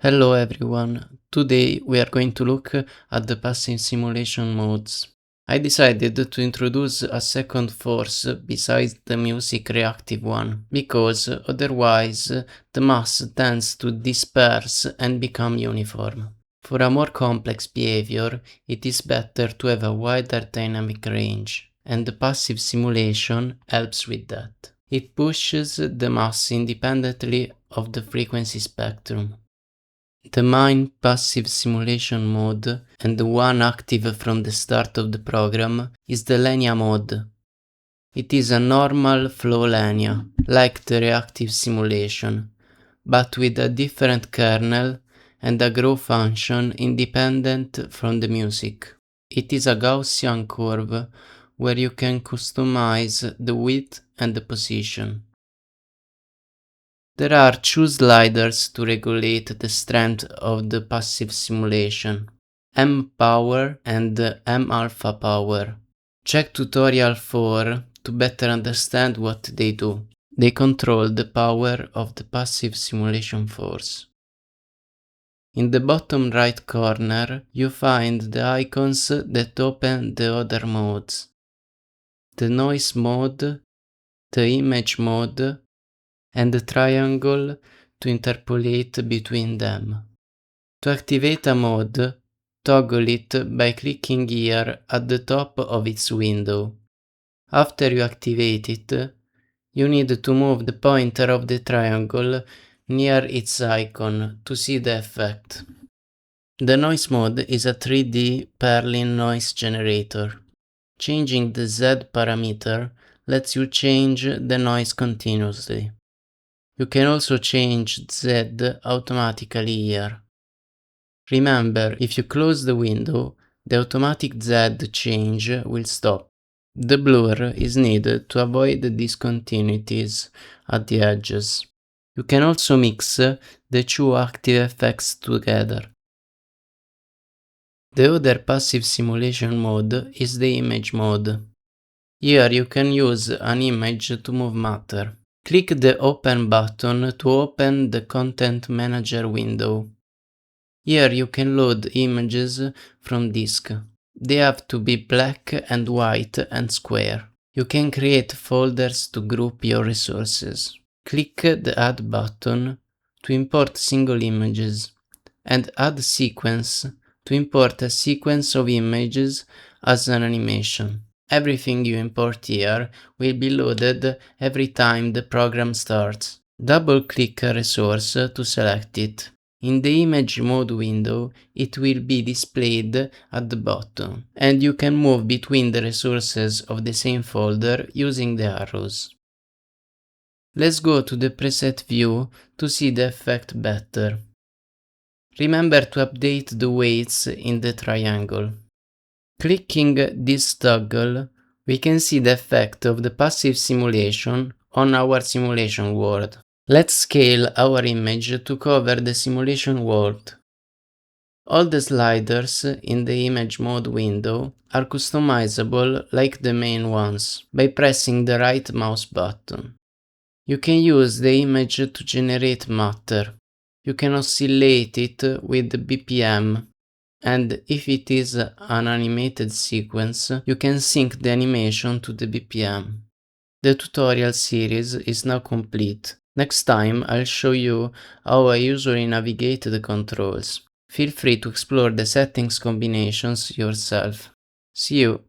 Hello everyone, today we are going to look at the passive simulation modes. I decided to introduce a second force besides the music reactive one, because otherwise the mass tends to disperse and become uniform. For a more complex behavior, it is better to have a wider dynamic range, and the passive simulation helps with that. It pushes the mass independently of the frequency spectrum. The main passive simulation mode, and the one active from the start of the program, is the Lenia mode. It is a normal flow Lenia, like the reactive simulation, but with a different kernel and a grow function independent from the music. It is a Gaussian curve where you can customize the width and the position. There are two sliders to regulate the strength of the passive simulation, Mpower and AlphaPow. Check tutorial 4 to better understand what they do. They control the power of the passive simulation force. In the bottom right corner, you find the icons that open the other modes: the noise mode, the image mode, and the triangle to interpolate between them. To activate a mode, toggle it by clicking here at the top of its window. After you activate it, you need to move the pointer of the triangle near its icon to see the effect. The noise mode is a 3D perlin noise generator. Changing the Z parameter lets you change the noise continuously. You can also change Z automatically here. Remember, if you close the window, the automatic Z change will stop. The blur is needed to avoid the discontinuities at the edges. You can also mix the two active effects together. The other passive simulation mode is the image mode. Here you can use an image to move matter. Click the Open button to open the Content Manager window. Here you can load images from disk. They have to be black and white and square. You can create folders to group your resources. Click the Add button to import single images, and Add Sequence to import a sequence of images as an animation. Everything you import here will be loaded every time the program starts. Double-click a resource to select it. In the image mode window, it will be displayed at the bottom, and you can move between the resources of the same folder using the arrows. Let's go to the preset view to see the effect better. Remember to update the weights in the triangle. Clicking this toggle, we can see the effect of the passive simulation on our simulation world. Let's scale our image to cover the simulation world. All the sliders in the image mode window are customizable like the main ones by pressing the right mouse button. You can use the image to generate matter. You can oscillate it with BPM, and if it is an animated sequence, you can sync the animation to the BPM. The tutorial series is now complete. Next time I'll show you how I usually navigate the controls. Feel free to explore the settings combinations yourself. See you!